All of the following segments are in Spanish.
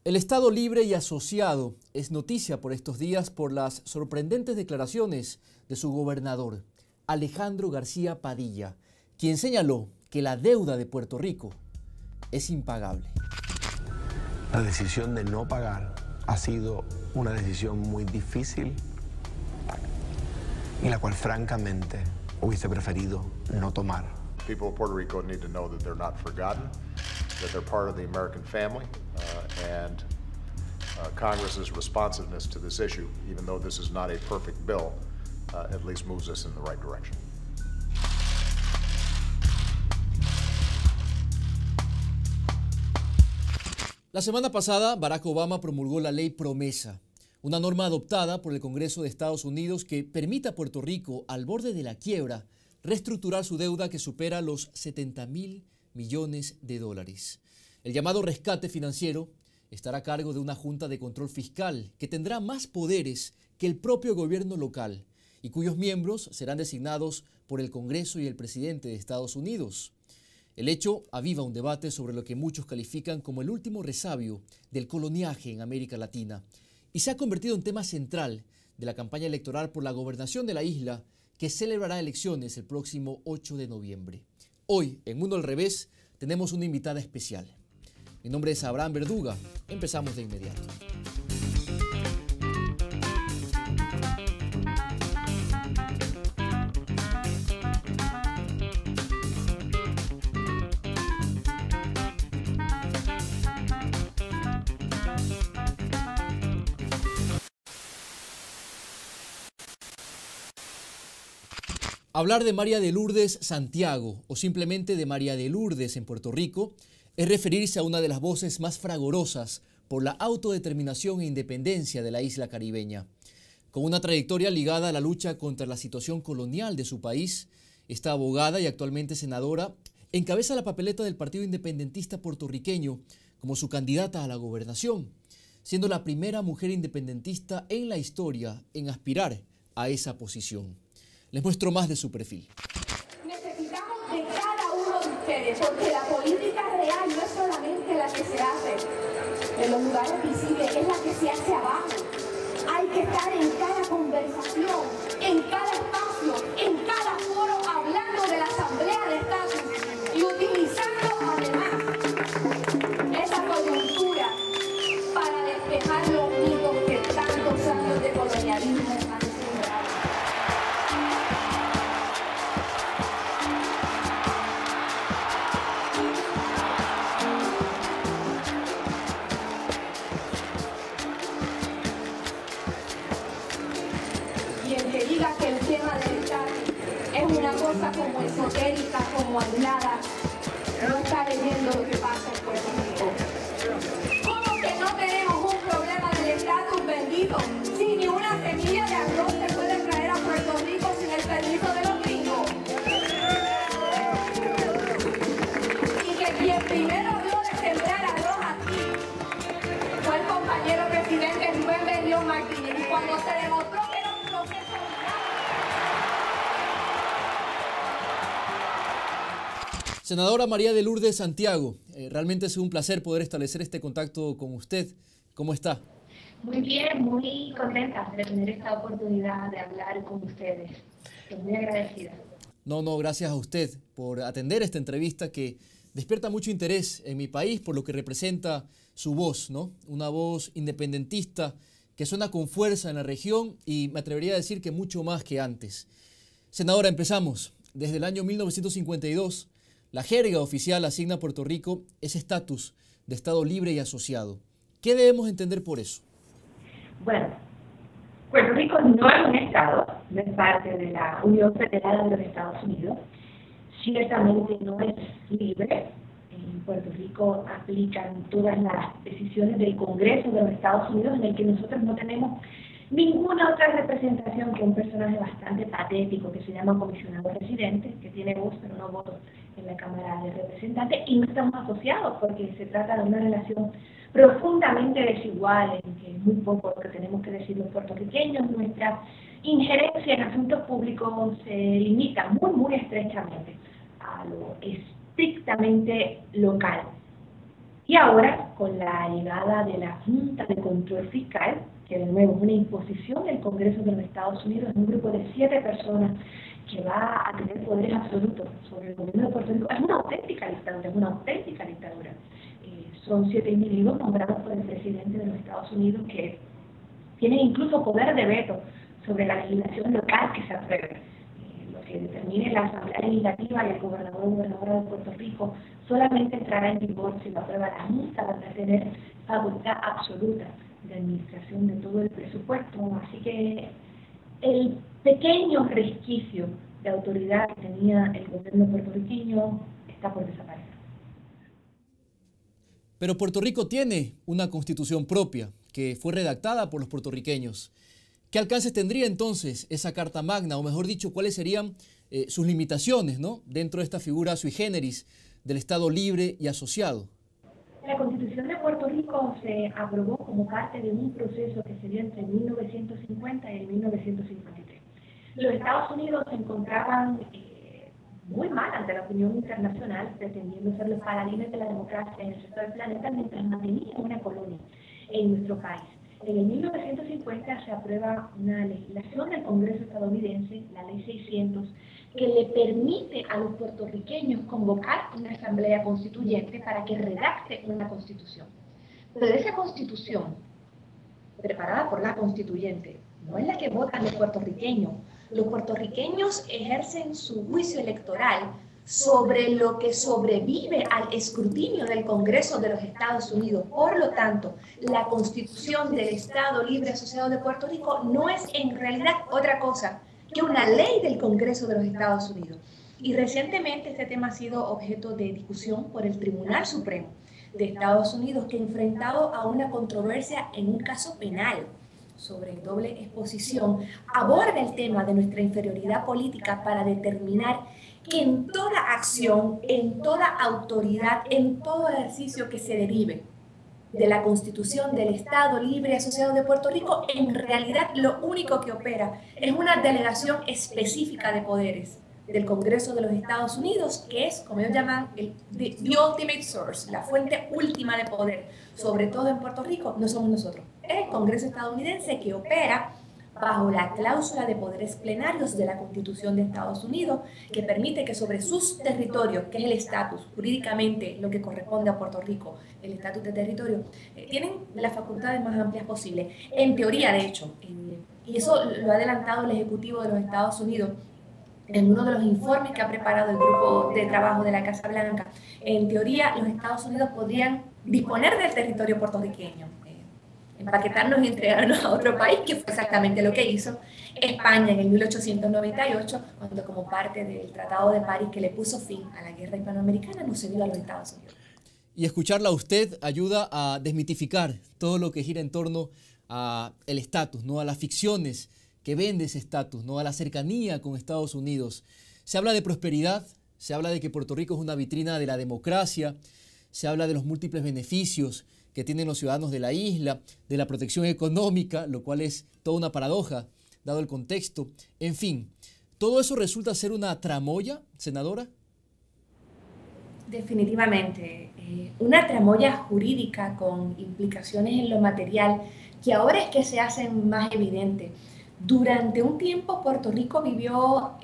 El Estado libre y asociado es noticia por estos días por las sorprendentes declaraciones de su gobernador, Alejandro García Padilla, quien señaló que la deuda de Puerto Rico es impagable. La decisión de no pagar ha sido una decisión muy difícil y la cual francamente hubiese preferido no tomar. People of Puerto Rico need to know that they're not forgotten, that they're part of the American family, and Congress's responsiveness to this issue, even though this is not a perfect bill, at least moves us in the right direction. La semana pasada, Barack Obama promulgó la Ley Promesa, una norma adoptada por el Congreso de Estados Unidos que permite a Puerto Rico, al borde de la quiebra, reestructurar su deuda que supera los 70.000 millones de dólares. El llamado rescate financiero estará a cargo de una Junta de Control Fiscal que tendrá más poderes que el propio gobierno local y cuyos miembros serán designados por el Congreso y el presidente de Estados Unidos. El hecho aviva un debate sobre lo que muchos califican como el último resabio del coloniaje en América Latina y se ha convertido en tema central de la campaña electoral por la gobernación de la isla que celebrará elecciones el próximo 8 de noviembre. Hoy, en Mundo al Revés, tenemos una invitada especial. Mi nombre es Abraham Verduga. Empezamos de inmediato. Hablar de María de Lourdes Santiago o simplemente de María de Lourdes en Puerto Rico es referirse a una de las voces más fragorosas por la autodeterminación e independencia de la isla caribeña. Con una trayectoria ligada a la lucha contra la situación colonial de su país, esta abogada y actualmente senadora encabeza la papeleta del Partido Independentista puertorriqueño como su candidata a la gobernación, siendo la primera mujer independentista en la historia en aspirar a esa posición. Les muestro más de su perfil. Necesitamos de cada uno de ustedes, porque la política real no es solamente la que se hace en los lugares visibles, es la que se hace abajo. Hay que estar en cada conversación, en cada espacio, en cada foro, hablando de la Asamblea de Estatus y utilizando además esa coyuntura para despejar los mitos que tantos años de colonialismo han sembrado. Como esotérica, como aislada, no está leyendo lo que pasa en Puerto Rico. ¿Cómo que no tenemos un problema del estatus bendito? Si ni una semilla de arroz se puede traer a Puerto Rico sin el permiso de los gringos. Y que quien primero habló de sembrar arroz aquí fue el compañero presidente Rubén Berrío Martínez. Y cuando se demostró que era un proceso Senadora María de Lourdes Santiago, realmente es un placer poder establecer este contacto con usted. ¿Cómo está? Muy bien, muy contenta de tener esta oportunidad de hablar con ustedes. Estoy muy agradecida. No, gracias a usted por atender esta entrevista que despierta mucho interés en mi país por lo que representa su voz, ¿no? Una voz independentista que suena con fuerza en la región y me atrevería a decir que mucho más que antes. Senadora, empezamos. Desde el año 1952, la jerga oficial asigna a Puerto Rico ese estatus de Estado libre y asociado. ¿Qué debemos entender por eso? Bueno, Puerto Rico no es un estado, no es parte de la Unión Federal de los Estados Unidos. Ciertamente no es libre. En Puerto Rico aplican todas las decisiones del Congreso de los Estados Unidos, en el que nosotros no tenemos ninguna otra representación que un personaje bastante patético que se llama comisionado residente, que tiene voz pero no voto en la Cámara de Representantes, y no estamos asociados porque se trata de una relación profundamente desigual en que es muy poco lo que tenemos que decir los puertorriqueños. Nuestra injerencia en asuntos públicos se limita muy estrechamente a lo estrictamente local. Y ahora, con la llegada de la Junta de Control Fiscal, que de nuevo es una imposición del Congreso de los Estados Unidos, es un grupo de 7 personas que va a tener poderes absolutos sobre el gobierno de Puerto Rico. Es una auténtica dictadura, son 7 individuos nombrados por el presidente de los Estados Unidos que tienen incluso poder de veto sobre la legislación local que se apruebe. Lo que determine la Asamblea Legislativa y el gobernador o gobernadora de Puerto Rico solamente entrará en vigor si lo aprueba la Junta, van a tener facultad absoluta de administración de todo el presupuesto. Así que el pequeño resquicio de autoridad que tenía el gobierno puertorriqueño está por desaparecer. Pero Puerto Rico tiene una constitución propia que fue redactada por los puertorriqueños. ¿Qué alcances tendría entonces esa Carta Magna? O mejor dicho, ¿cuáles serían sus limitaciones, ¿no?, dentro de esta figura sui generis del Estado libre y asociado? La Constitución de Puerto Rico se aprobó como parte de un proceso que se dio entre 1950 y 1953. Los Estados Unidos se encontraban muy mal ante la opinión internacional, pretendiendo ser los paladines de la democracia en el resto del planeta mientras mantenían una colonia en nuestro país. En el 1950 se aprueba una legislación del Congreso estadounidense, la Ley 600, que le permite a los puertorriqueños convocar una asamblea constituyente para que redacte una constitución. Pero esa constitución, preparada por la constituyente, no es la que votan los puertorriqueños. Los puertorriqueños ejercen su juicio electoral sobre lo que sobrevive al escrutinio del Congreso de los Estados Unidos. Por lo tanto, la Constitución del Estado Libre Asociado de Puerto Rico no es en realidad otra cosa que una ley del Congreso de los Estados Unidos. Y recientemente este tema ha sido objeto de discusión por el Tribunal Supremo de Estados Unidos, que enfrentado a una controversia en un caso penal sobre doble exposición, aborda el tema de nuestra inferioridad política para determinar que en toda acción, en toda autoridad, en todo ejercicio que se derive de la Constitución del Estado Libre y Asociado de Puerto Rico, en realidad lo único que opera es una delegación específica de poderes del Congreso de los Estados Unidos, que es, como ellos llaman, the ultimate source, la fuente última de poder, sobre todo en Puerto Rico, no somos nosotros. Es el Congreso estadounidense que opera bajo la cláusula de poderes plenarios de la Constitución de Estados Unidos, que permite que sobre sus territorios, que es el estatus, jurídicamente lo que corresponde a Puerto Rico, el estatus de territorio, tienen las facultades más amplias posibles. En teoría, de hecho, y eso lo ha adelantado el Ejecutivo de los Estados Unidos, en uno de los informes que ha preparado el grupo de trabajo de la Casa Blanca, en teoría los Estados Unidos podrían disponer del territorio puertorriqueño, empaquetarnos y entregarnos a otro país, que fue exactamente lo que hizo España en el 1898, cuando como parte del Tratado de París que le puso fin a la guerra hispanoamericana nos cedió a los Estados Unidos. Y escucharla a usted ayuda a desmitificar todo lo que gira en torno al estatus, ¿no?, a las ficciones que vende ese estatus, ¿no?, a la cercanía con Estados Unidos. Se habla de prosperidad, se habla de que Puerto Rico es una vitrina de la democracia, se habla de los múltiples beneficios que tienen los ciudadanos de la isla, de la protección económica, lo cual es toda una paradoja, dado el contexto. En fin, ¿todo eso resulta ser una tramoya, senadora? Definitivamente, una tramoya jurídica con implicaciones en lo material que ahora es que se hacen más evidentes. Durante un tiempo Puerto Rico vivió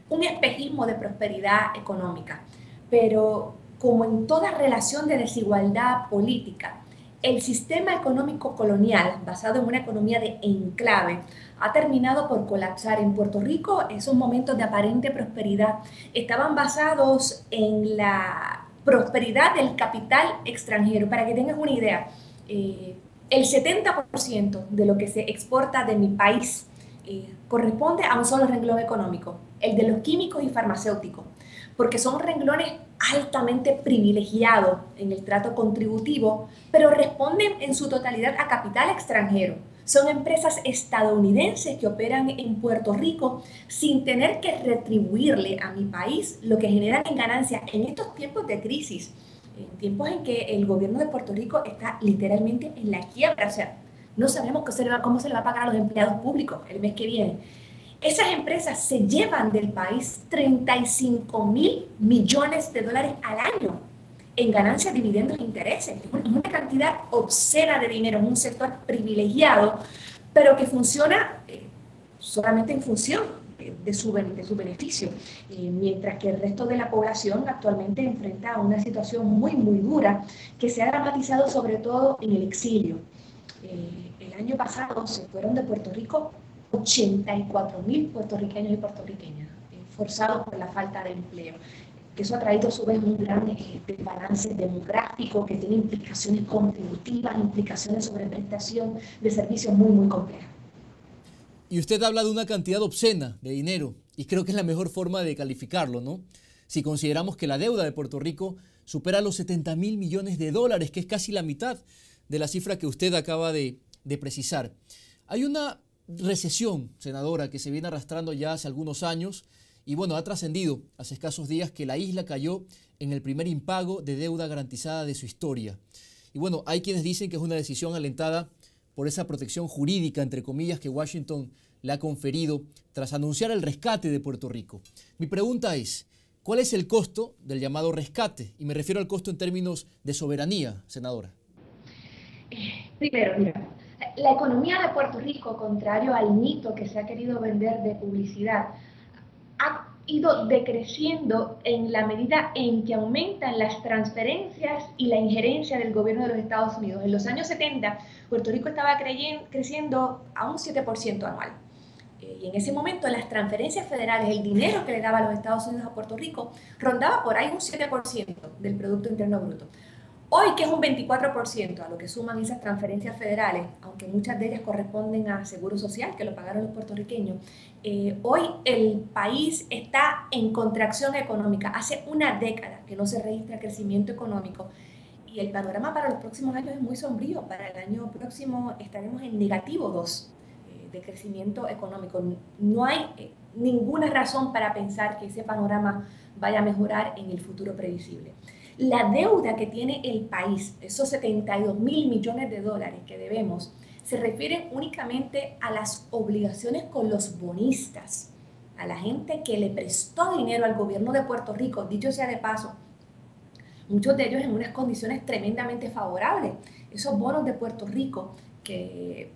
un espejismo de prosperidad económica, pero como en toda relación de desigualdad política, el sistema económico colonial, basado en una economía de enclave, ha terminado por colapsar. En Puerto Rico, esos momentos de aparente prosperidad estaban basados en la prosperidad del capital extranjero. Para que tengas una idea, el 70% de lo que se exporta de mi país corresponde a un solo renglón económico, el de los químicos y farmacéuticos, porque son renglones altamente privilegiados en el trato contributivo, pero responden en su totalidad a capital extranjero. Son empresas estadounidenses que operan en Puerto Rico sin tener que retribuirle a mi país lo que generan en ganancias en estos tiempos de crisis, en tiempos en que el gobierno de Puerto Rico está literalmente en la quiebra. O sea, no sabemos cómo se le va a pagar a los empleados públicos el mes que viene. Esas empresas se llevan del país $35,000 millones al año. en ganancias, dividendos e intereses. Es una cantidad obscena de dinero en un sector privilegiado, pero que funciona solamente en función de su beneficio, mientras que el resto de la población actualmente enfrenta una situación muy, muy dura que se ha dramatizado sobre todo en el exilio. El año pasado se fueron de Puerto Rico 84.000 puertorriqueños y puertorriqueñas, forzados por la falta de empleo. Eso ha traído a su vez un gran desbalance demográfico que tiene implicaciones contributivas, implicaciones sobre prestación de servicios muy, muy complejas. Y usted habla de una cantidad obscena de dinero, y creo que es la mejor forma de calificarlo, ¿no? Si consideramos que la deuda de Puerto Rico supera los 70.000 millones de dólares, que es casi la mitad de la cifra que usted acaba de precisar. Hay una recesión, senadora, que se viene arrastrando ya hace algunos años, y bueno, ha trascendido hace escasos días que la isla cayó en el primer impago de deuda garantizada de su historia. Y bueno, hay quienes dicen que es una decisión alentada por esa protección jurídica, entre comillas, que Washington le ha conferido tras anunciar el rescate de Puerto Rico. Mi pregunta es, ¿cuál es el costo del llamado rescate? Y me refiero al costo en términos de soberanía, senadora. Primero, mira, la economía de Puerto Rico, contrario al mito que se ha querido vender de publicidad, ha ido decreciendo en la medida en que aumentan las transferencias y la injerencia del gobierno de los Estados Unidos. En los años 70, Puerto Rico estaba creciendo a un 7% anual. Y en ese momento las transferencias federales, el dinero que le daba a los Estados Unidos a Puerto Rico, rondaba por ahí un 7% del Producto Interno Bruto. Hoy, que es un 24% a lo que suman esas transferencias federales, aunque muchas de ellas corresponden a Seguro Social, que lo pagaron los puertorriqueños, hoy el país está en contracción económica. Hace una década que no se registra crecimiento económico y el panorama para los próximos años es muy sombrío. Para el año próximo estaremos en negativo 2 de crecimiento económico. No hay ninguna razón para pensar que ese panorama vaya a mejorar en el futuro previsible. La deuda que tiene el país, esos 72.000 millones de dólares que debemos, se refieren únicamente a las obligaciones con los bonistas, a la gente que le prestó dinero al gobierno de Puerto Rico, dicho sea de paso, muchos de ellos en unas condiciones tremendamente favorables. Esos bonos de Puerto Rico que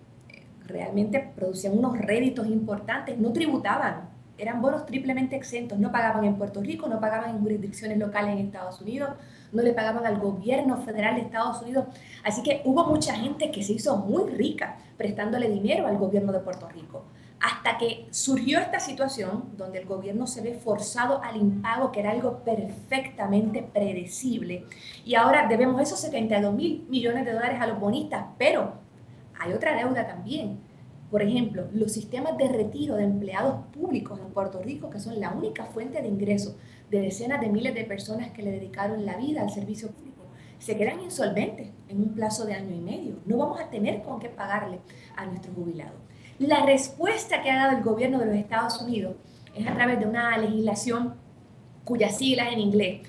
realmente producían unos réditos importantes, no tributaban. Eran bonos triplemente exentos, no pagaban en Puerto Rico, no pagaban en jurisdicciones locales en Estados Unidos, no le pagaban al gobierno federal de Estados Unidos. Así que hubo mucha gente que se hizo muy rica prestándole dinero al gobierno de Puerto Rico. Hasta que surgió esta situación donde el gobierno se ve forzado al impago, que era algo perfectamente predecible. Y ahora debemos esos 72.000 millones de dólares a los bonistas, pero hay otra deuda también. Por ejemplo, los sistemas de retiro de empleados públicos en Puerto Rico, que son la única fuente de ingresos de decenas de miles de personas que le dedicaron la vida al servicio público, se quedan insolventes en un plazo de año y medio. No vamos a tener con qué pagarle a nuestros jubilados. La respuesta que ha dado el gobierno de los Estados Unidos es a través de una legislación cuyas siglas en inglés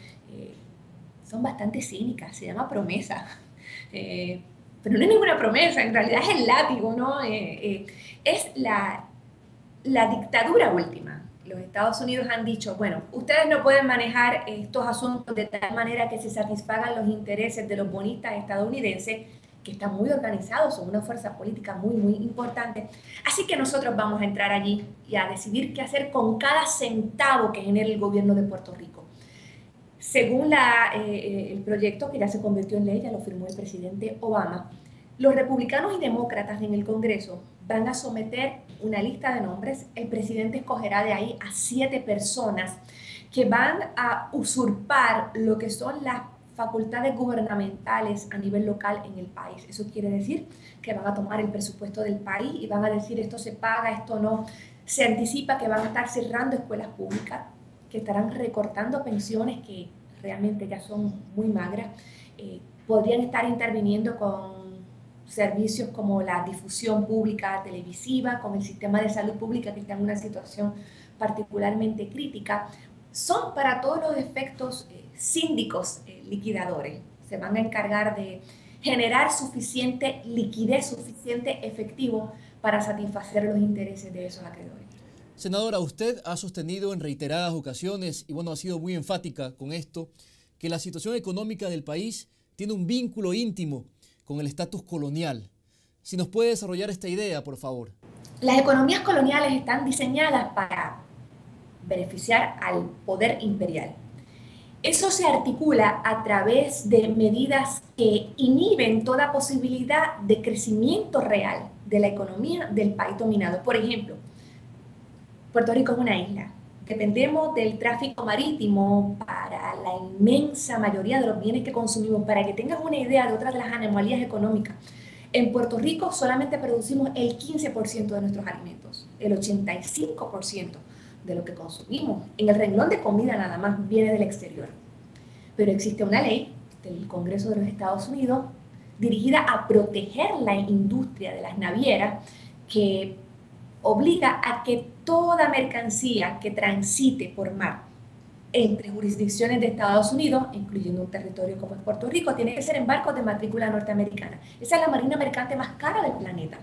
son bastante cínicas, se llama promesa. Pero no es ninguna promesa, en realidad es el látigo, ¿no? Es la dictadura última. Los Estados Unidos han dicho, bueno, ustedes no pueden manejar estos asuntos de tal manera que se satisfagan los intereses de los bonistas estadounidenses, que están muy organizados, son una fuerza política muy, muy importante. Así que nosotros vamos a entrar allí y a decidir qué hacer con cada centavo que genere el gobierno de Puerto Rico. Según el proyecto que ya se convirtió en ley, ya lo firmó el presidente Obama, los republicanos y demócratas en el Congreso van a someter una lista de nombres. El presidente escogerá de ahí a 7 personas que van a usurpar lo que son las facultades gubernamentales a nivel local en el país. Eso quiere decir que van a tomar el presupuesto del país y van a decir esto se paga, esto no. Se anticipa que van a estar cerrando escuelas públicas, que estarán recortando pensiones que realmente ya son muy magras, podrían estar interviniendo con servicios como la difusión pública televisiva, con el sistema de salud pública que está en una situación particularmente crítica. Son para todos los efectos síndicos liquidadores. Se van a encargar de generar suficiente liquidez, suficiente efectivo para satisfacer los intereses de esos acreedores. Senadora, usted ha sostenido en reiteradas ocasiones, y bueno, ha sido muy enfática con esto, que la situación económica del país tiene un vínculo íntimo con el estatus colonial. Si nos puede desarrollar esta idea, por favor. Las economías coloniales están diseñadas para beneficiar al poder imperial. Eso se articula a través de medidas que inhiben toda posibilidad de crecimiento real de la economía del país dominado. Por ejemplo, Puerto Rico es una isla. Dependemos del tráfico marítimo para la inmensa mayoría de los bienes que consumimos. Para que tengas una idea de otras de las anomalías económicas, en Puerto Rico solamente producimos el 15% de nuestros alimentos. El 85% de lo que consumimos en el renglón de comida nada más viene del exterior. Pero existe una ley del Congreso de los Estados Unidos dirigida a proteger la industria de las navieras, que obliga a que toda mercancía que transite por mar entre jurisdicciones de Estados Unidos, incluyendo un territorio como es Puerto Rico, tiene que ser en barcos de matrícula norteamericana. Esa es la marina mercante más cara del planeta.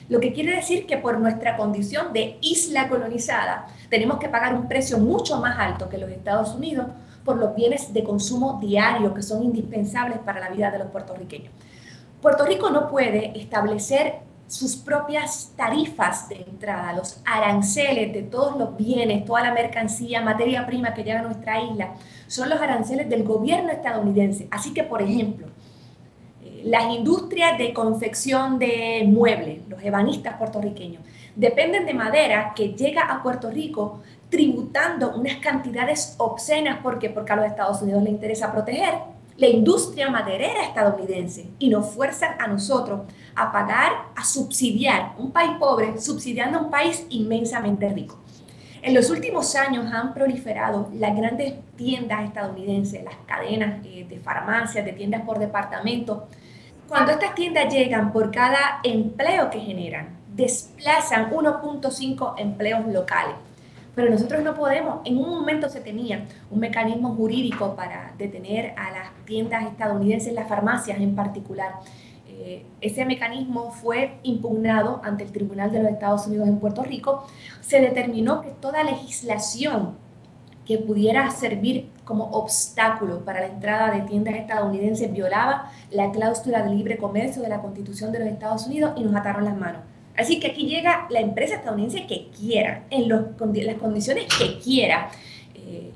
Lo que quiere decir que por nuestra condición de isla colonizada tenemos que pagar un precio mucho más alto que los Estados Unidos por los bienes de consumo diario que son indispensables para la vida de los puertorriqueños. Puerto Rico no puede establecer sus propias tarifas de entrada, los aranceles de todos los bienes, toda la mercancía, materia prima que llega a nuestra isla, son los aranceles del gobierno estadounidense. Así que, por ejemplo, las industrias de confección de muebles, los ebanistas puertorriqueños, dependen de madera que llega a Puerto Rico tributando unas cantidades obscenas. ¿Por qué? Porque a los Estados Unidos les interesa proteger la industria maderera estadounidense y nos fuerzan a nosotros a pagar, a subsidiar un país pobre, subsidiando a un país inmensamente rico. En los últimos años han proliferado las grandes tiendas estadounidenses, las cadenas de farmacias, de tiendas por departamento. Cuando estas tiendas llegan, por cada empleo que generan, desplazan 1.5 empleos locales. Pero nosotros no podemos. En un momento se tenía un mecanismo jurídico para detener a las tiendas estadounidenses, las farmacias en particular. Ese mecanismo fue impugnado ante el Tribunal de los Estados Unidos en Puerto Rico. Se determinó que toda legislación que pudiera servir como obstáculo para la entrada de tiendas estadounidenses violaba la cláusula de libre comercio de la Constitución de los Estados Unidos y nos ataron las manos. Así que aquí llega la empresa estadounidense que quiera, en las condiciones que quiera.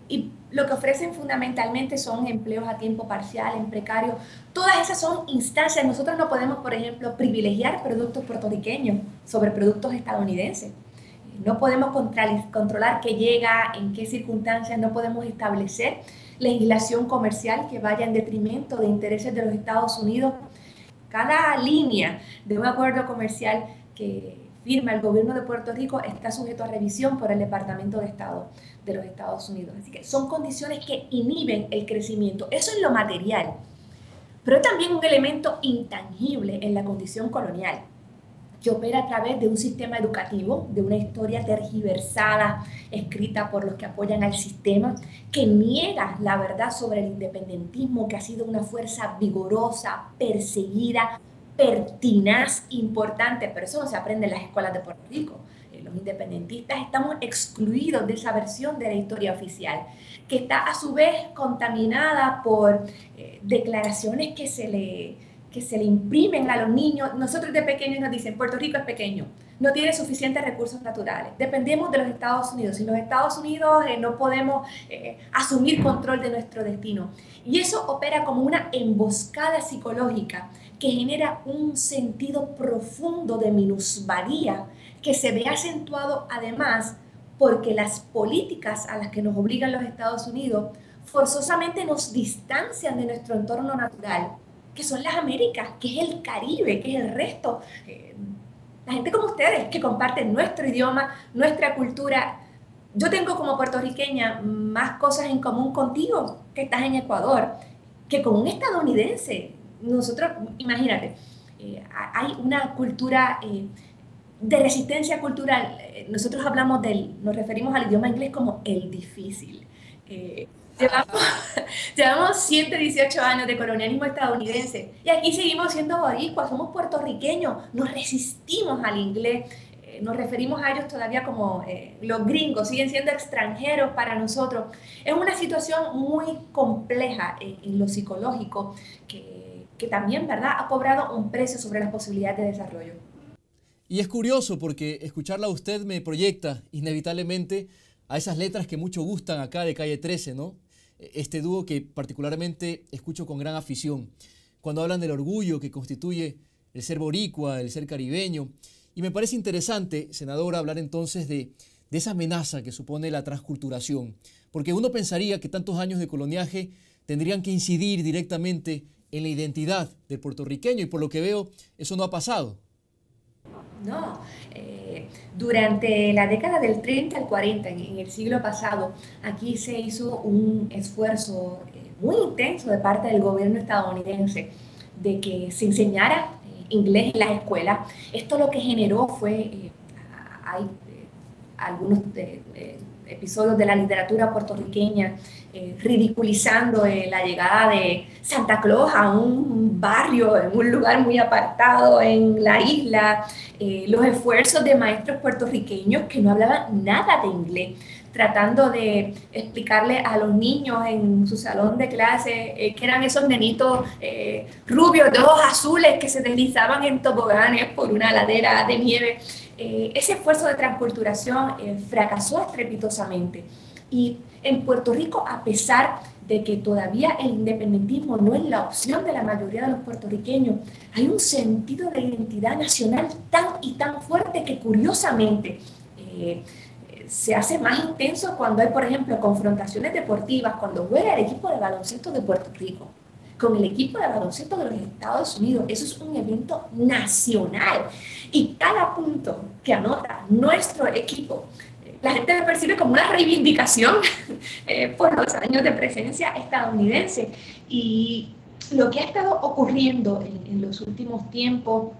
Y lo que ofrecen fundamentalmente son empleos a tiempo parcial, en precario. Todas esas son instancias. Nosotros no podemos, por ejemplo, privilegiar productos puertorriqueños sobre productos estadounidenses. No podemos controlar qué llega, en qué circunstancias. No podemos establecer legislación comercial que vaya en detrimento de intereses de los Estados Unidos. Cada línea de un acuerdo comercial que firma el gobierno de Puerto Rico está sujeto a revisión por el Departamento de Estado de los Estados Unidos. Así que son condiciones que inhiben el crecimiento. Eso es lo material. Pero también un elemento intangible en la condición colonial, que opera a través de un sistema educativo, de una historia tergiversada, escrita por los que apoyan al sistema, que niega la verdad sobre el independentismo, que ha sido una fuerza vigorosa, perseguida, pertinaz, importante, pero eso no se aprende en las escuelas de Puerto Rico. Los independentistas estamos excluidos de esa versión de la historia oficial, que está a su vez contaminada por declaraciones que se le imprimen a los niños. Nosotros de pequeños nos dicen, Puerto Rico es pequeño, no tiene suficientes recursos naturales, dependemos de los Estados Unidos, sin los Estados Unidos no podemos asumir control de nuestro destino. Y eso opera como una emboscada psicológica que genera un sentido profundo de minusvalía que se ve acentuado además porque las políticas a las que nos obligan los Estados Unidos forzosamente nos distancian de nuestro entorno natural, que son las Américas, que es el Caribe, que es el resto. La gente como ustedes, que comparten nuestro idioma, nuestra cultura. Yo tengo como puertorriqueña más cosas en común contigo, que estás en Ecuador, que con un estadounidense. Nosotros, imagínate, hay una cultura de resistencia cultural. Nosotros nos referimos al idioma inglés como el difícil. Llevamos 118 años de colonialismo estadounidense y aquí seguimos siendo boricuas, somos puertorriqueños, nos resistimos al inglés. nos referimos a ellos todavía como los gringos, siguen siendo extranjeros para nosotros. Es una situación muy compleja en lo psicológico que también, ¿verdad?, ha cobrado un precio sobre las posibilidades de desarrollo. Y es curioso porque escucharla a usted me proyecta inevitablemente a esas letras que mucho gustan acá de Calle 13, ¿no? Este dúo que particularmente escucho con gran afición, cuando hablan del orgullo que constituye el ser boricua, el ser caribeño. Y me parece interesante, senadora, hablar entonces de esa amenaza que supone la transculturación, porque uno pensaría que tantos años de coloniaje tendrían que incidir directamente en la identidad del puertorriqueño, y por lo que veo, eso no ha pasado. No, durante la década del 30 al 40, en el siglo pasado, aquí se hizo un esfuerzo muy intenso de parte del gobierno estadounidense de que se enseñara inglés en las escuelas. Esto lo que generó fue, hay algunos episodios de la literatura puertorriqueña ridiculizando la llegada de Santa Claus a un barrio, en un lugar muy apartado en la isla, los esfuerzos de maestros puertorriqueños que no hablaban nada de inglés, tratando de explicarle a los niños en su salón de clase que eran esos nenitos rubios de ojos azules que se deslizaban en toboganes por una ladera de nieve. Ese esfuerzo de transculturación fracasó estrepitosamente. Y en Puerto Rico, a pesar de que todavía el independentismo no es la opción de la mayoría de los puertorriqueños, hay un sentido de identidad nacional tan y tan fuerte que curiosamente se hace más intenso cuando hay, por ejemplo, confrontaciones deportivas, cuando juega el equipo de baloncesto de Puerto Rico con el equipo de baloncesto de los Estados Unidos. Eso es un evento nacional. Y cada punto que anota nuestro equipo, la gente lo percibe como una reivindicación por los años de presencia estadounidense. Y lo que ha estado ocurriendo en los últimos tiempos,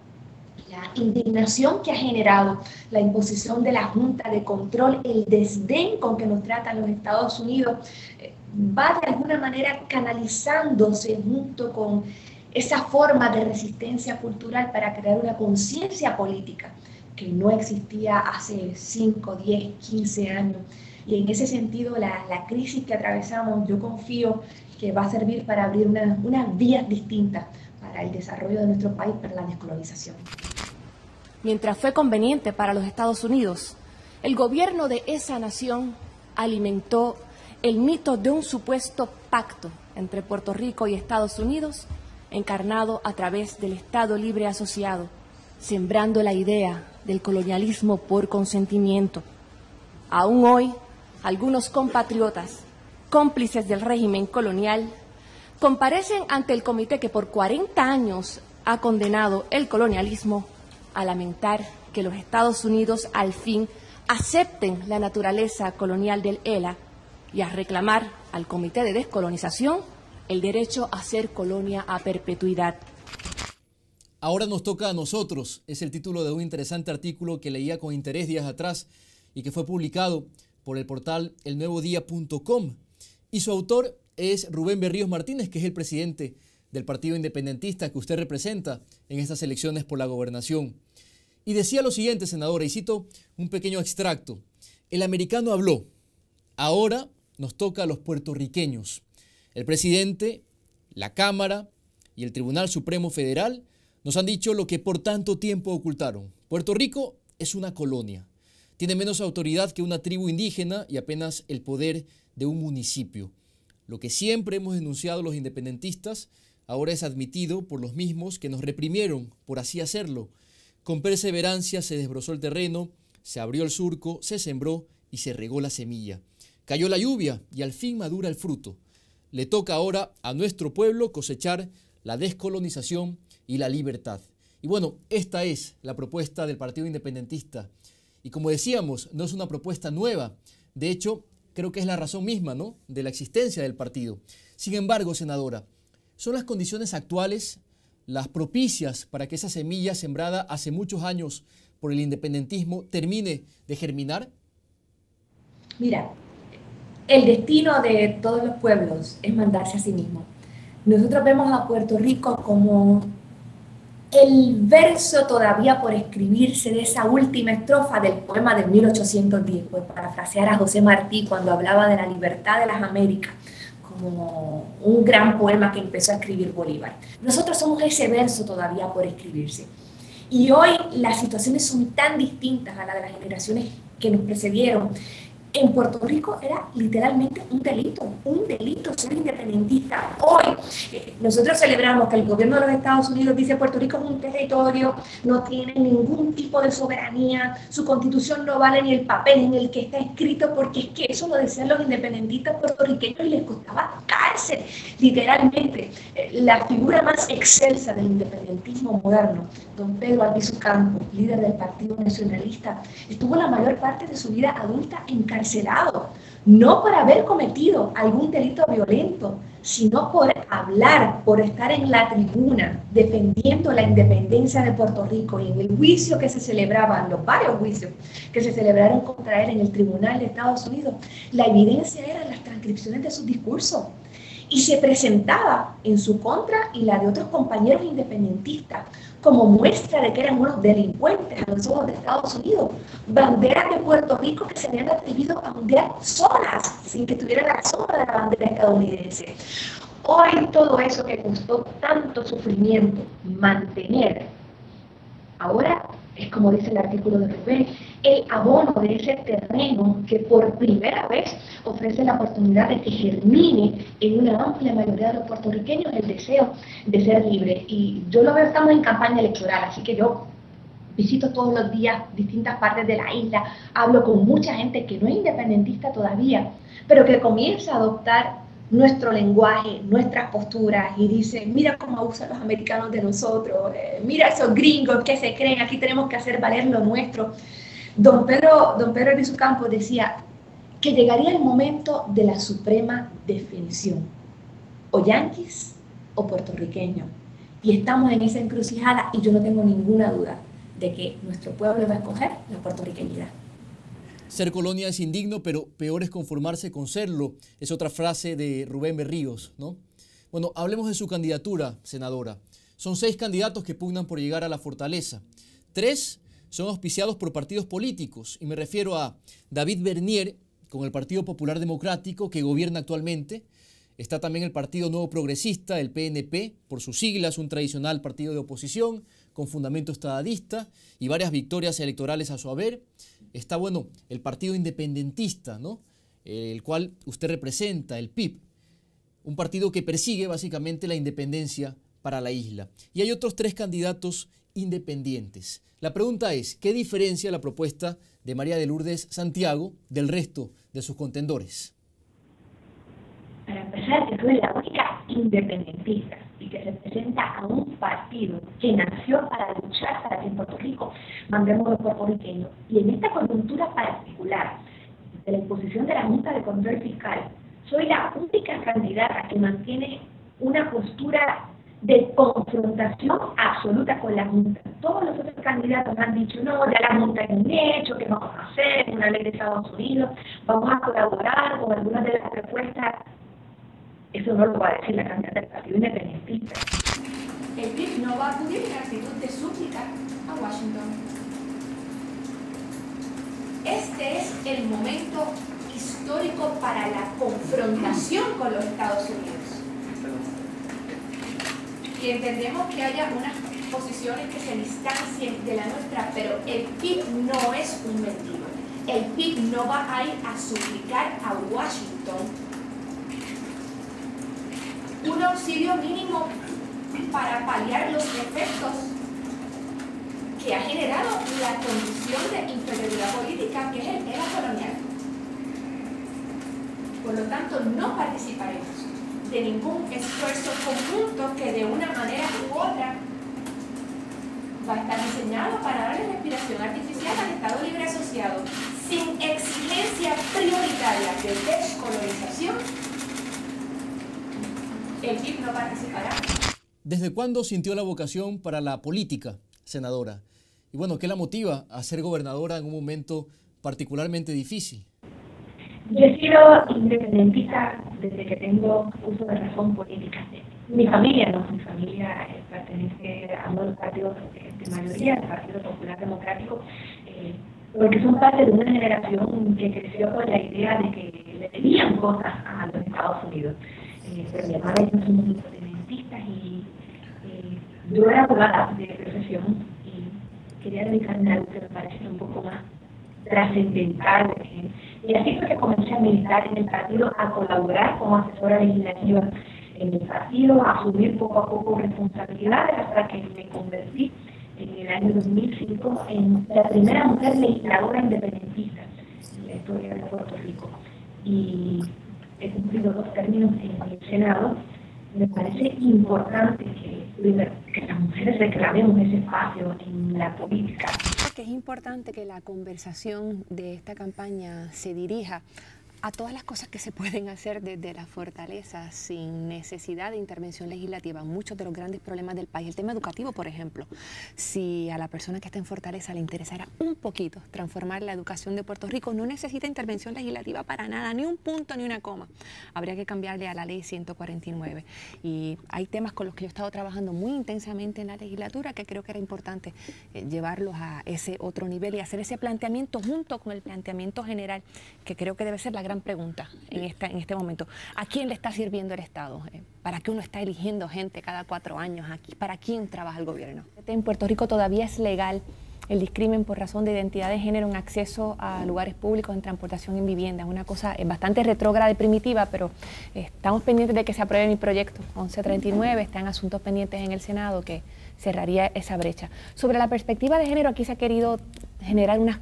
la indignación que ha generado la imposición de la Junta de Control, el desdén con que nos tratan los Estados Unidos, va de alguna manera canalizándose junto con esa forma de resistencia cultural para crear una conciencia política que no existía hace 5, 10, 15 años. Y en ese sentido, la crisis que atravesamos, yo confío que va a servir para abrir unas vías distintas para el desarrollo de nuestro país, para la descolonización. Mientras fue conveniente para los Estados Unidos, el gobierno de esa nación alimentó el mito de un supuesto pacto entre Puerto Rico y Estados Unidos, encarnado a través del Estado Libre Asociado, sembrando la idea del colonialismo por consentimiento. Aún hoy, algunos compatriotas, cómplices del régimen colonial, comparecen ante el comité que por 40 años ha condenado el colonialismo a lamentar que los Estados Unidos al fin acepten la naturaleza colonial del ELA y a reclamar al Comité de Descolonización el derecho a ser colonia a perpetuidad. Ahora nos toca a nosotros, es el título de un interesante artículo que leía con interés días atrás y que fue publicado por el portal elnuevodía.com. Y su autor es Rubén Berríos Martínez, que es el presidente del Partido Independentista que usted representa en estas elecciones por la gobernación. Y decía lo siguiente, senadora, y cito un pequeño extracto: el americano habló, ahora nos toca a los puertorriqueños. El presidente, la Cámara y el Tribunal Supremo Federal nos han dicho lo que por tanto tiempo ocultaron. Puerto Rico es una colonia, tiene menos autoridad que una tribu indígena y apenas el poder de un municipio. Lo que siempre hemos denunciado los independentistas ahora es admitido por los mismos que nos reprimieron por así hacerlo. Con perseverancia se desbrozó el terreno, se abrió el surco, se sembró y se regó la semilla. Cayó la lluvia y al fin madura el fruto. Le toca ahora a nuestro pueblo cosechar la descolonización y la libertad. Y bueno, esta es la propuesta del Partido Independentista. Y como decíamos, no es una propuesta nueva. De hecho, creo que es la razón misma, ¿no?, de la existencia del partido. Sin embargo, senadora, ¿son las condiciones actuales las propicias para que esa semilla sembrada hace muchos años por el independentismo termine de germinar? Mira, el destino de todos los pueblos es mandarse a sí mismo. Nosotros vemos a Puerto Rico como el verso todavía por escribirse de esa última estrofa del poema de 1810, por parafrasear a José Martí cuando hablaba de la libertad de las Américas, como un gran poema que empezó a escribir Bolívar. Nosotros somos ese verso todavía por escribirse. Y hoy las situaciones son tan distintas a las de las generaciones que nos precedieron. En Puerto Rico era literalmente un delito ser independentista. Hoy nosotros celebramos que el gobierno de los Estados Unidos dice Puerto Rico es un territorio, no tiene ningún tipo de soberanía, su constitución no vale ni el papel en el que está escrito, porque es que eso lo decían los independentistas puertorriqueños y les costaba cárcel, literalmente. La figura más excelsa del independentismo moderno, don Pedro Albizu Campos, líder del Partido Nacionalista, estuvo la mayor parte de su vida adulta encarcelado, no por haber cometido algún delito violento, sino por hablar, por estar en la tribuna defendiendo la independencia de Puerto Rico. Y en el juicio que se celebraban, los varios juicios que se celebraron contra él en el Tribunal de Estados Unidos, la evidencia eran las transcripciones de sus discursos. Y se presentaba en su contra y la de otros compañeros independentistas como muestra de que eran unos delincuentes a los ojos de Estados Unidos. Banderas de Puerto Rico que se habían atrevido a ondear solas, sin que tuvieran la sombra de la bandera estadounidense. Hoy todo eso que costó tanto sufrimiento mantener, ahora es como dice el artículo de Rubén, el abono de ese terreno que por primera vez ofrece la oportunidad de que germine en una amplia mayoría de los puertorriqueños el deseo de ser libre. Y yo lo veo, estamos en campaña electoral, así que yo visito todos los días distintas partes de la isla, hablo con mucha gente que no es independentista todavía, pero que comienza a adoptar nuestro lenguaje, nuestras posturas, y dice, mira cómo abusan los americanos de nosotros, mira esos gringos que se creen, aquí tenemos que hacer valer lo nuestro. Don Pedro Albizu Campos decía que llegaría el momento de la suprema definición, o yanquis o puertorriqueños, y estamos en esa encrucijada, y yo no tengo ninguna duda de que nuestro pueblo va a escoger la puertorriqueñidad. Ser colonia es indigno, pero peor es conformarse con serlo. Es otra frase de Rubén Berríos, ¿no? Bueno, hablemos de su candidatura, senadora. Son 6 candidatos que pugnan por llegar a la fortaleza. 3 son auspiciados por partidos políticos, y me refiero a David Bernier, con el Partido Popular Democrático, que gobierna actualmente. Está también el Partido Nuevo Progresista, el PNP, por sus siglas, un tradicional partido de oposición, con fundamento estadista y varias victorias electorales a su haber. Está, bueno, el Partido Independentista, ¿no? El cual usted representa, el PIB, un partido que persigue básicamente la independencia para la isla. Y hay otros 3 candidatos independientes. La pregunta es, ¿qué diferencia la propuesta de María de Lourdes Santiago del resto de sus contendores? Para empezar, que soy la única independentista y que representa a un partido que nació para luchar para que en Puerto Rico mandemos a los puertorriqueños. Y en esta coyuntura particular de la imposición de la Junta de Control Fiscal, soy la única candidata que mantiene una postura de confrontación absoluta con la Junta. Todos los otros candidatos han dicho, no, ya la Junta es un hecho, ¿qué vamos a hacer? Una ley de Estados Unidos, vamos a colaborar con algunas de las propuestas. Eso no lo va a decir la candidata del Partido Independentista. El PIB no va a acudir en actitud de súplica a Washington. Este es el momento histórico para la confrontación con los Estados Unidos. Y entendemos que haya unas posiciones que se distancien de la nuestra, pero el PIB no es un mentido. El PIB no va a ir a suplicar a Washington un auxilio mínimo para paliar los efectos que ha generado la condición de inferioridad política que es el era colonial. Por lo tanto, no participaremos de ningún esfuerzo conjunto que de una manera u otra va a estar diseñado para darle respiración artificial al Estado Libre Asociado sin exigencia prioritaria de descolonización. El PIB no participará. ¿Desde cuándo sintió la vocación para la política, senadora? Y bueno, ¿qué la motiva a ser gobernadora en un momento particularmente difícil? Yo he sido independentista desde que tengo uso de razón política. Mi familia pertenece a uno de los partidos de mayoría, el Partido Popular Democrático, porque son parte de una generación que creció con la idea de que le debían cosas a los Estados Unidos. Pero mi hermana y yo somos independentistas y yo era abogada de profesión y quería dedicarme a algo que me pareciera un poco más trascendental. Y así fue que comencé a militar en el partido, a colaborar como asesora legislativa en el partido, a asumir poco a poco responsabilidades hasta que me convertí en el año 2005 en la primera mujer legisladora independentista en la historia de Puerto Rico. Y he cumplido 2 términos en el Senado. Me parece importante que las mujeres reclamemos ese espacio en la política. Que es importante que la conversación de esta campaña se dirija a todas las cosas que se pueden hacer desde la fortaleza sin necesidad de intervención legislativa. Muchos de los grandes problemas del país, el tema educativo, por ejemplo, si a la persona que está en Fortaleza le interesara un poquito transformar la educación de Puerto Rico, no necesita intervención legislativa para nada, ni un punto ni una coma. Habría que cambiarle a la ley 149. Y hay temas con los que yo he estado trabajando muy intensamente en la legislatura que creo que era importante llevarlos a ese otro nivel y hacer ese planteamiento junto con el planteamiento general, que creo que debe ser la gran pregunta en este momento. ¿A quién le está sirviendo el Estado? ¿Para qué uno está eligiendo gente cada 4 años? ¿Para quién trabaja el gobierno? En Puerto Rico todavía es legal el discrimen por razón de identidad de género en acceso a lugares públicos, en transportación, en vivienda. Es una cosa bastante retrógrada y primitiva, pero estamos pendientes de que se apruebe mi proyecto 1139. Están asuntos pendientes en el Senado que cerraría esa brecha. Sobre la perspectiva de género, aquí se ha querido generar unas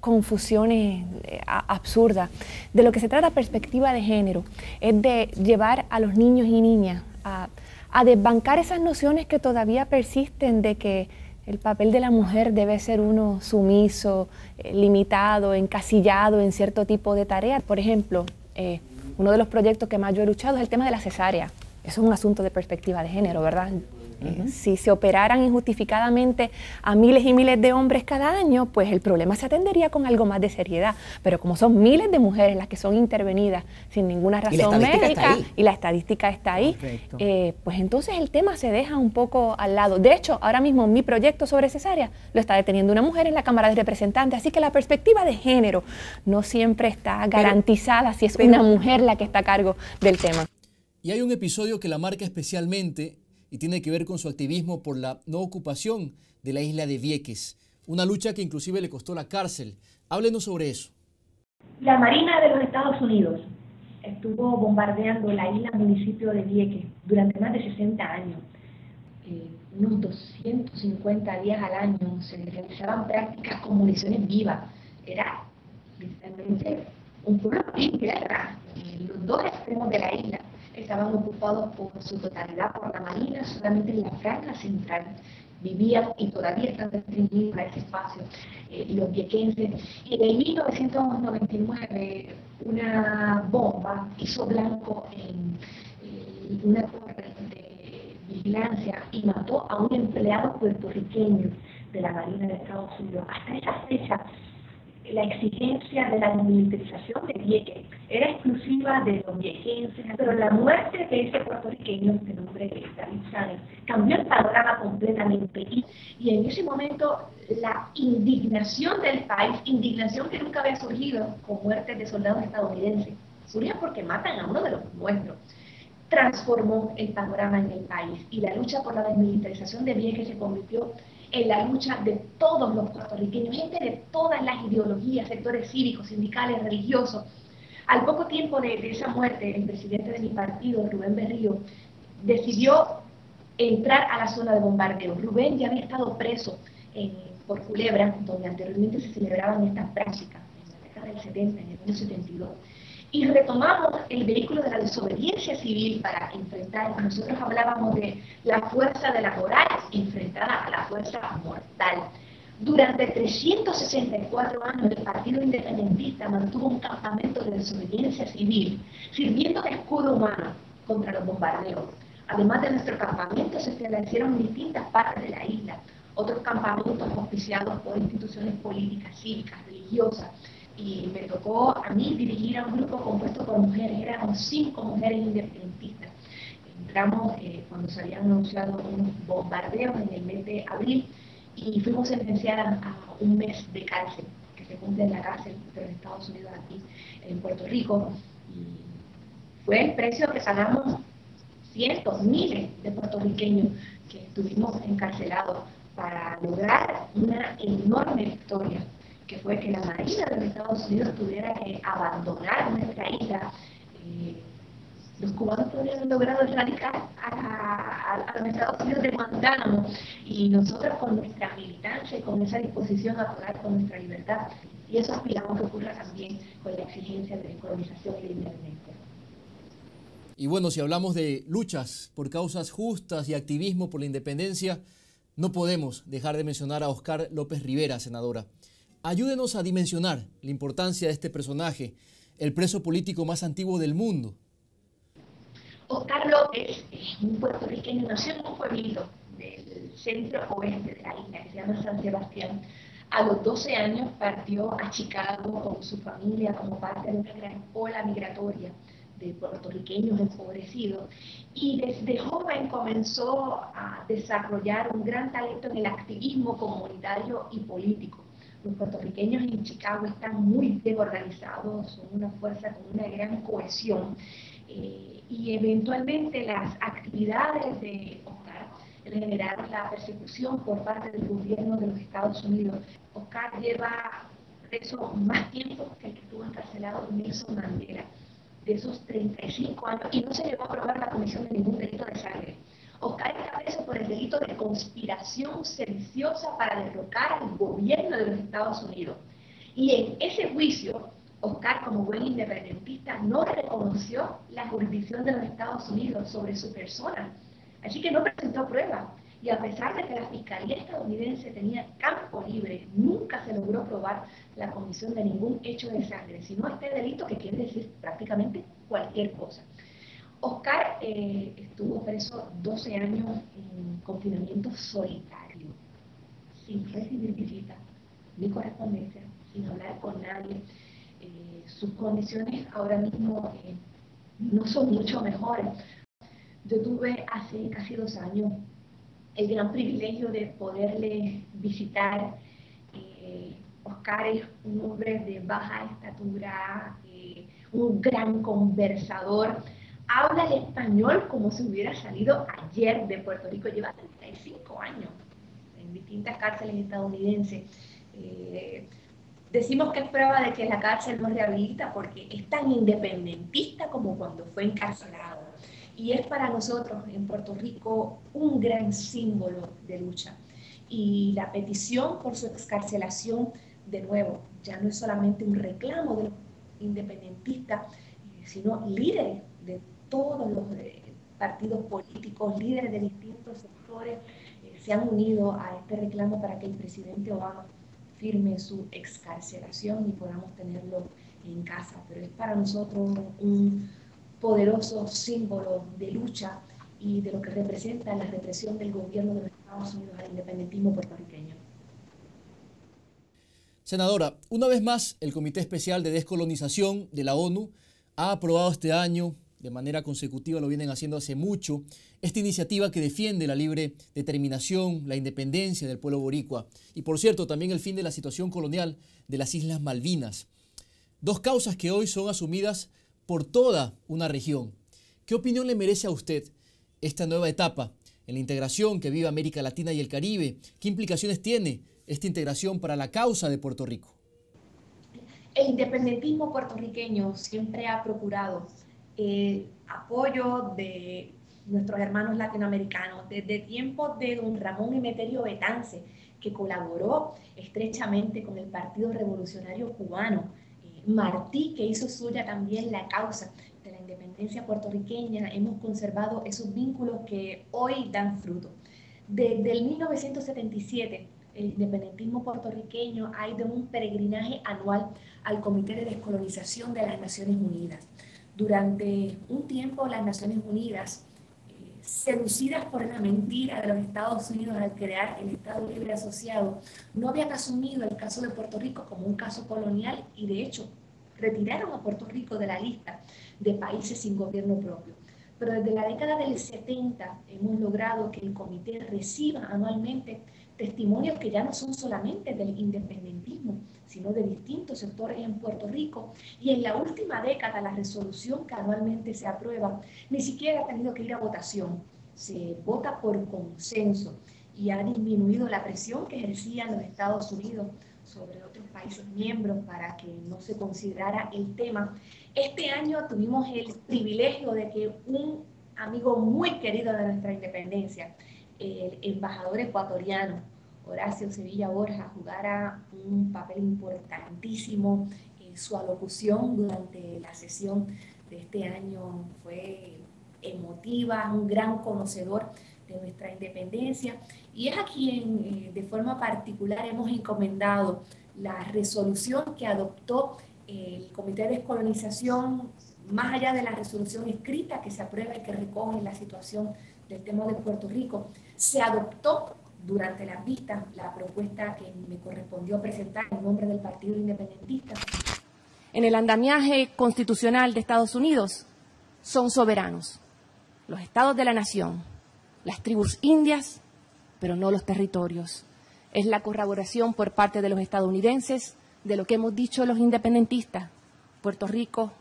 confusiones absurdas. De lo que se trata perspectiva de género es de llevar a los niños y niñas a desbancar esas nociones que todavía persisten de que el papel de la mujer debe ser uno sumiso, limitado, encasillado en cierto tipo de tareas. Por ejemplo, uno de los proyectos que más yo he luchado es el tema de la cesárea. Eso es un asunto de perspectiva de género, ¿verdad? Si se operaran injustificadamente a miles y miles de hombres cada año, pues el problema se atendería con algo más de seriedad. Pero como son miles de mujeres las que son intervenidas sin ninguna razón médica y la estadística está ahí, pues entonces el tema se deja un poco al lado. De hecho, ahora mismo mi proyecto sobre cesárea lo está deteniendo una mujer en la Cámara de Representantes, así que la perspectiva de género no siempre está garantizada si es una mujer la que está a cargo del tema. Y hay un episodio que la marca especialmente y tiene que ver con su activismo por la no ocupación de la isla de Vieques, una lucha que inclusive le costó la cárcel. Háblenos sobre eso. La Marina de los Estados Unidos estuvo bombardeando la isla municipio de Vieques durante más de 60 años. Unos 250 días al año se realizaban prácticas con municiones vivas. Era literalmente un pueblo en guerra. Los 2 extremos de la isla estaban ocupados por su totalidad por la Marina, solamente en la franja central vivían y todavía están restringidos a ese espacio los viequenses. Y en el 1999 una bomba hizo blanco en una torre de vigilancia y mató a un empleado puertorriqueño de la Marina de Estados Unidos. Hasta esa fecha, la exigencia de la desmilitarización de Vieques era exclusiva de los viequenses, pero la muerte de ese puertorriqueño, de nombre de David Sáenz, cambió el panorama completamente. Y en ese momento la indignación del país, indignación que nunca había surgido con muertes de soldados estadounidenses, surgió porque matan a uno de los nuestros, transformó el panorama en el país. Y la lucha por la desmilitarización de Vieques se convirtió en la lucha de todos los puertorriqueños, gente de todas las ideologías, sectores cívicos, sindicales, religiosos. Al poco tiempo de esa muerte, el presidente de mi partido, Rubén Berrío, decidió entrar a la zona de bombardeo. Rubén ya había estado preso por Culebra, donde anteriormente se celebraban estas prácticas, en la década del 70, en el año 72. Y retomamos el vehículo de la desobediencia civil para enfrentar, nosotros hablábamos de la fuerza de la moral enfrentada a la fuerza mortal. Durante 364 años el Partido Independentista mantuvo un campamento de desobediencia civil, sirviendo de escudo humano contra los bombardeos. Además de nuestro campamento se establecieron en distintas partes de la isla, otros campamentos auspiciados por instituciones políticas, cívicas, religiosas. Y me tocó a mí dirigir a un grupo compuesto por mujeres, éramos 5 mujeres independentistas, entramos cuando se habían anunciado unos bombardeos en el mes de abril y fuimos sentenciadas a un mes de cárcel, que se cumple en la cárcel de los Estados Unidos aquí en Puerto Rico. Y fue el precio que pagamos cientos, miles de puertorriqueños que estuvimos encarcelados para lograr una enorme victoria, que fue que la Marina de los Estados Unidos tuviera que abandonar nuestra isla. Los cubanos habían logrado erradicar a los Estados Unidos de Guantánamo, y nosotros con nuestra militancia y con esa disposición a pagar con nuestra libertad. Y eso aspiramos que ocurra también con la exigencia de descolonización y de independencia. Y bueno, si hablamos de luchas por causas justas y activismo por la independencia, no podemos dejar de mencionar a Oscar López Rivera, senadora. Ayúdenos a dimensionar la importancia de este personaje, el preso político más antiguo del mundo. Oscar López es un puertorriqueño, nació en un pueblito del centro oeste de la isla, que se llama San Sebastián. A los 12 años partió a Chicago con su familia como parte de una gran ola migratoria de puertorriqueños empobrecidos, y desde joven comenzó a desarrollar un gran talento en el activismo comunitario y político. Los puertorriqueños en Chicago están muy bien organizados, son una fuerza con una gran cohesión, y eventualmente las actividades de Oscar generaron la persecución por parte del gobierno de los Estados Unidos. Oscar lleva preso más tiempo que el que estuvo encarcelado Nelson Mandela, de esos 35 años, y no se llegó a probar la comisión de ningún delito de sangre. Oscar está preso por el delito de conspiración sediciosa para derrocar al gobierno de los Estados Unidos. Y en ese juicio, Oscar, como buen independentista, no reconoció la jurisdicción de los Estados Unidos sobre su persona. Así que no presentó pruebas. Y a pesar de que la Fiscalía estadounidense tenía campo libre, nunca se logró probar la comisión de ningún hecho de sangre, sino este delito, que quiere decir prácticamente cualquier cosa. Oscar estuvo preso 12 años en confinamiento solitario, sin recibir visitas ni correspondencia, sin hablar con nadie. Sus condiciones ahora mismo no son mucho mejores. Yo tuve hace casi 2 años el gran privilegio de poderle visitar. Oscar es un hombre de baja estatura, un gran conversador, habla el español como si hubiera salido ayer de Puerto Rico, lleva 35 años en distintas cárceles estadounidenses. Decimos que es prueba de que la cárcel no rehabilita, porque es tan independentista como cuando fue encarcelado. Y es para nosotros en Puerto Rico un gran símbolo de lucha. Y la petición por su excarcelación, de nuevo, ya no es solamente un reclamo de los independentistas, sino líderes de todos los partidos políticos, líderes de distintos sectores, se han unido a este reclamo para que el presidente Obama firme su excarcelación y podamos tenerlo en casa. Pero es para nosotros un poderoso símbolo de lucha y de lo que representa la represión del gobierno de los Estados Unidos al independentismo puertorriqueño. Senadora, una vez más, el Comité Especial de Descolonización de la ONU ha aprobado este año, de manera consecutiva, lo vienen haciendo hace mucho, esta iniciativa que defiende la libre determinación, la independencia del pueblo boricua y, por cierto, también el fin de la situación colonial de las Islas Malvinas. 2 causas que hoy son asumidas por toda una región. ¿Qué opinión le merece a usted esta nueva etapa en la integración que vive América Latina y el Caribe? ¿Qué implicaciones tiene esta integración para la causa de Puerto Rico? El independentismo puertorriqueño siempre ha procurado el apoyo de nuestros hermanos latinoamericanos, desde tiempos de don Ramón Emeterio Betance, que colaboró estrechamente con el Partido Revolucionario Cubano, Martí, que hizo suya también la causa de la independencia puertorriqueña. Hemos conservado esos vínculos que hoy dan fruto. Desde el 1977, el independentismo puertorriqueño ha ido en un peregrinaje anual al Comité de Descolonización de las Naciones Unidas. Durante un tiempo, las Naciones Unidas, seducidas por la mentira de los Estados Unidos al crear el Estado Libre Asociado, no habían asumido el caso de Puerto Rico como un caso colonial y, de hecho, retiraron a Puerto Rico de la lista de países sin gobierno propio. pero desde la década del 70 hemos logrado que el comité reciba anualmente testimonios que ya no son solamente del independentismo, sino de distintos sectores en Puerto Rico. Y en la última década, la resolución que anualmente se aprueba ni siquiera ha tenido que ir a votación. Se vota por consenso y ha disminuido la presión que ejercían los Estados Unidos sobre otros países miembros para que no se considerara el tema. Este año tuvimos el privilegio de que un amigo muy querido de nuestra independencia, el embajador ecuatoriano Horacio Sevilla Borja, jugara un papel importantísimo. Su alocución durante la sesión de este año fue emotiva, un gran conocedor de nuestra independencia, y es a quien de forma particular hemos encomendado la resolución que adoptó el Comité de Descolonización, más allá de la resolución escrita que se aprueba y que recoge la situación del tema de Puerto Rico. Se adoptó durante las vistas la propuesta que me correspondió presentar en nombre del Partido Independentista. En el andamiaje constitucional de Estados Unidos son soberanos los estados de la nación, las tribus indias, pero no los territorios. Es la corroboración por parte de los estadounidenses de lo que hemos dicho los independentistas. Puerto Rico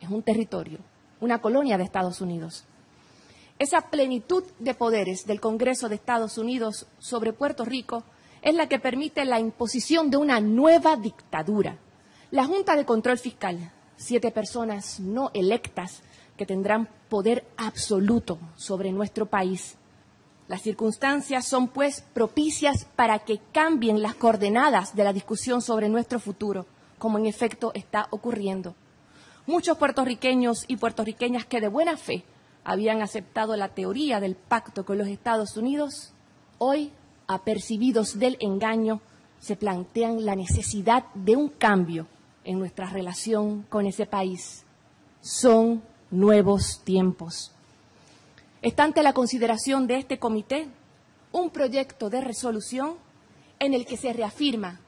es un territorio, una colonia de Estados Unidos. Esa plenitud de poderes del Congreso de Estados Unidos sobre Puerto Rico es la que permite la imposición de una nueva dictadura. La Junta de Control Fiscal, 7 personas no electas que tendrán poder absoluto sobre nuestro país. Las circunstancias son, pues, propicias para que cambien las coordenadas de la discusión sobre nuestro futuro, como en efecto está ocurriendo. Muchos puertorriqueños y puertorriqueñas que de buena fe habían aceptado la teoría del pacto con los Estados Unidos, hoy, apercibidos del engaño, se plantean la necesidad de un cambio en nuestra relación con ese país. Son nuevos tiempos. Está ante la consideración de este comité un proyecto de resolución en el que se reafirma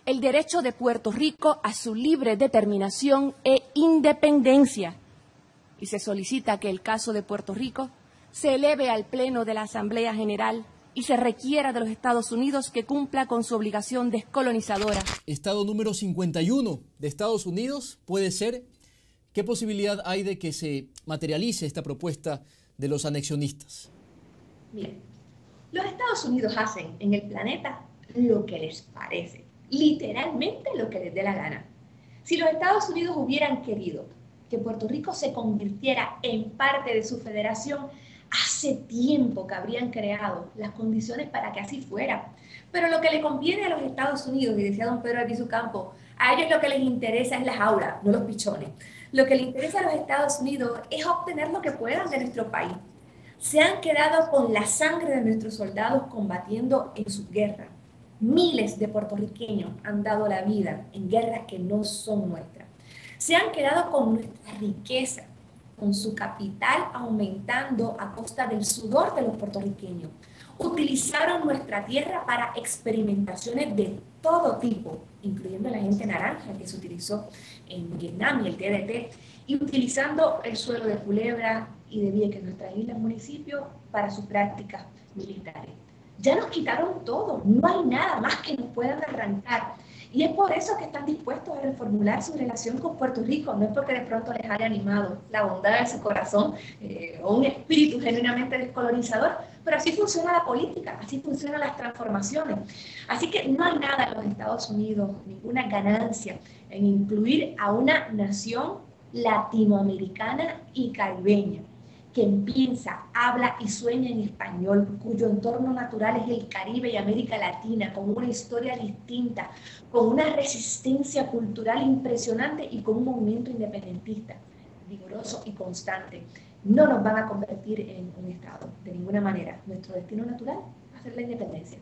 el derecho de Puerto Rico a su libre determinación e independencia, y se solicita que el caso de Puerto Rico se eleve al Pleno de la Asamblea General y se requiera de los Estados Unidos que cumpla con su obligación descolonizadora. Estado número 51 de Estados Unidos puede ser. ¿Qué posibilidad hay de que se materialice esta propuesta de los anexionistas? Miren, los Estados Unidos hacen en el planeta lo que les parece, literalmente lo que les dé la gana. Si los Estados Unidos hubieran querido que Puerto Rico se convirtiera en parte de su federación, hace tiempo que habrían creado las condiciones para que así fuera. Pero lo que le conviene a los Estados Unidos, y decía don Pedro Albizu Campos, a ellos lo que les interesa es la jaula, no los pichones. Lo que les interesa a los Estados Unidos es obtener lo que puedan de nuestro país. Se han quedado con la sangre de nuestros soldados combatiendo en sus guerras. Miles de puertorriqueños han dado la vida en guerras que no son nuestras. Se han quedado con nuestra riqueza, con su capital aumentando a costa del sudor de los puertorriqueños. Utilizaron nuestra tierra para experimentaciones de todo tipo, incluyendo la gente naranja que se utilizó en Vietnam y el DDT, y utilizando el suelo de Culebra y de Vieques, nuestras islas municipios, para sus prácticas militares. Ya nos quitaron todo, no hay nada más que nos puedan arrancar. Y es por eso que están dispuestos a reformular su relación con Puerto Rico, no es porque de pronto les haya animado la bondad de su corazón o un espíritu genuinamente descolonizador, pero así funciona la política, así funcionan las transformaciones. Así que no hay nada en los Estados Unidos, ninguna ganancia en incluir a una nación latinoamericana y caribeña, que piensa, habla y sueña en español, cuyo entorno natural es el Caribe y América Latina, con una historia distinta, con una resistencia cultural impresionante y con un movimiento independentista vigoroso y constante. No nos van a convertir en un Estado, de ninguna manera. Nuestro destino natural va a ser la independencia.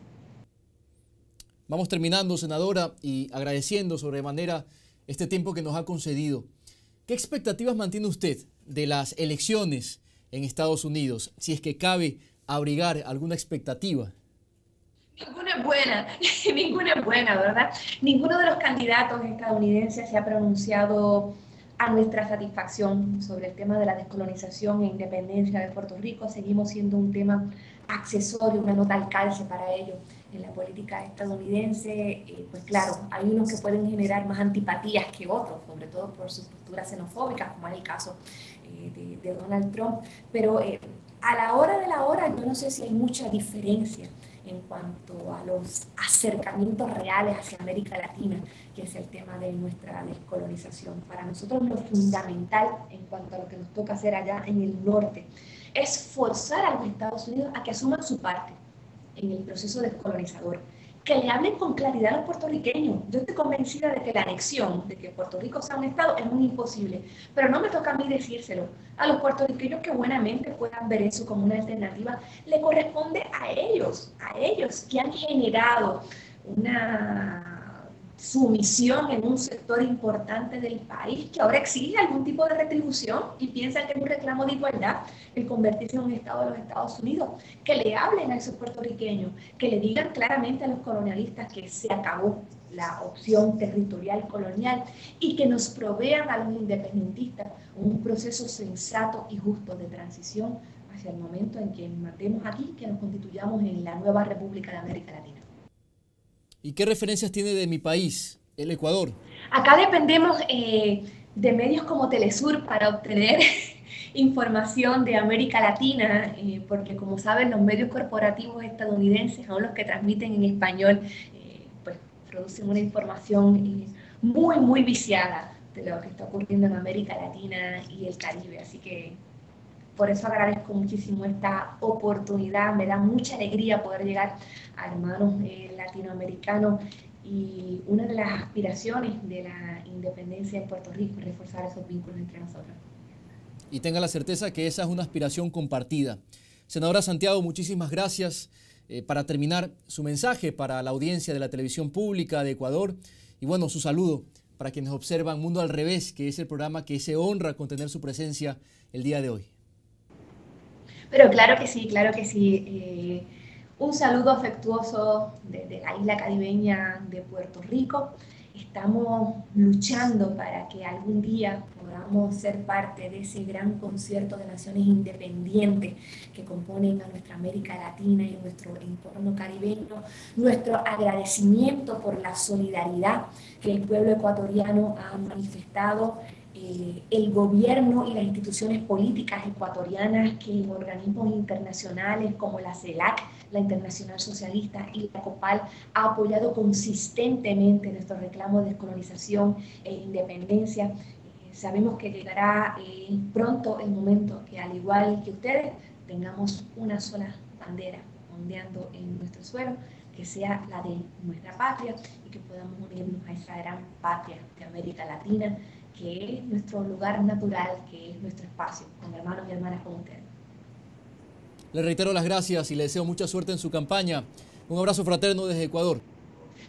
Vamos terminando, senadora, y agradeciendo sobremanera este tiempo que nos ha concedido. ¿Qué expectativas mantiene usted de las elecciones en Estados Unidos, si es que cabe abrigar alguna expectativa? Ninguna es buena, ¿verdad? Ninguno de los candidatos estadounidenses se ha pronunciado a nuestra satisfacción sobre el tema de la descolonización e independencia de Puerto Rico. Seguimos siendo un tema accesorio, una nota al calce para ello en la política estadounidense. Pues claro, hay unos que pueden generar más antipatías que otros, sobre todo por sus posturas xenofóbicas, como es el caso de Donald Trump, pero a la hora de la hora yo no sé si hay mucha diferencia en cuanto a los acercamientos reales hacia América Latina, que es el tema de nuestra descolonización. Para nosotros lo fundamental en cuanto a lo que nos toca hacer allá en el norte es forzar a los Estados Unidos a que asuman su parte en el proceso descolonizador, que le hablen con claridad a los puertorriqueños. Yo estoy convencida de que la anexión, de que Puerto Rico sea un estado, es un imposible, pero no me toca a mí decírselo. A los puertorriqueños que buenamente puedan ver eso como una alternativa, le corresponde a ellos que han generado una sumisión en un sector importante del país que ahora exige algún tipo de retribución y piensan que es un reclamo de igualdad el convertirse en un estado de los Estados Unidos. Que le hablen a esos puertorriqueños, que le digan claramente a los colonialistas que se acabó la opción territorial colonial y que nos provean a los independentistas un proceso sensato y justo de transición hacia el momento en que matemos aquí, que nos constituyamos en la nueva República de América Latina. ¿Y qué referencias tiene de mi país, el Ecuador? Acá dependemos de medios como Telesur para obtener información de América Latina, porque como saben los medios corporativos estadounidenses son los que transmiten en español, pues producen una información muy viciada de lo que está ocurriendo en América Latina y el Caribe, así que por eso agradezco muchísimo esta oportunidad, me da mucha alegría poder llegar a hermanos latinoamericanos y una de las aspiraciones de la independencia en Puerto Rico es reforzar esos vínculos entre nosotros. Y tenga la certeza que esa es una aspiración compartida. Senadora Santiago, muchísimas gracias. Para terminar, su mensaje para la audiencia de la televisión pública de Ecuador y bueno, su saludo para quienes observan Mundo al Revés, que es el programa que se honra con tener su presencia el día de hoy. Pero claro que sí. Un saludo afectuoso desde la isla caribeña de Puerto Rico. Estamos luchando para que algún día podamos ser parte de ese gran concierto de naciones independientes que componen a nuestra América Latina y nuestro entorno caribeño. Nuestro agradecimiento por la solidaridad que el pueblo ecuatoriano ha manifestado, el gobierno y las instituciones políticas ecuatorianas que en organismos internacionales como la CELAC, la Internacional Socialista y la COPAL ha apoyado consistentemente nuestro reclamo de descolonización e independencia. Sabemos que llegará pronto el momento que, al igual que ustedes, tengamos una sola bandera ondeando en nuestro suelo, que sea la de nuestra patria y que podamos unirnos a esa gran patria de América Latina, que es nuestro lugar natural, que es nuestro espacio, con hermanos y hermanas como ustedes. Le reitero las gracias y le deseo mucha suerte en su campaña. Un abrazo fraterno desde Ecuador.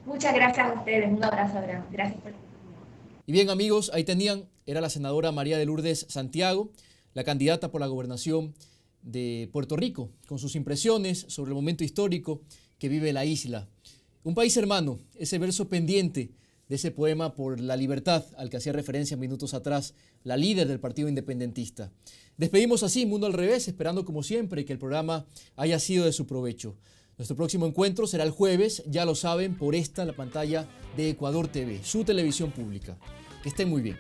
Muchas gracias a ustedes, un abrazo grande. Gracias por la oportunidad. Y bien amigos, ahí tenían, era la senadora María de Lourdes Santiago, la candidata por la gobernación de Puerto Rico, con sus impresiones sobre el momento histórico que vive la isla. Un país hermano, ese verso pendiente de ese poema por la libertad al que hacía referencia minutos atrás la líder del Partido Independentista. Despedimos así Mundo al Revés, esperando como siempre que el programa haya sido de su provecho. Nuestro próximo encuentro será el jueves, ya lo saben, por la pantalla de Ecuador TV, su televisión pública. Que estén muy bien.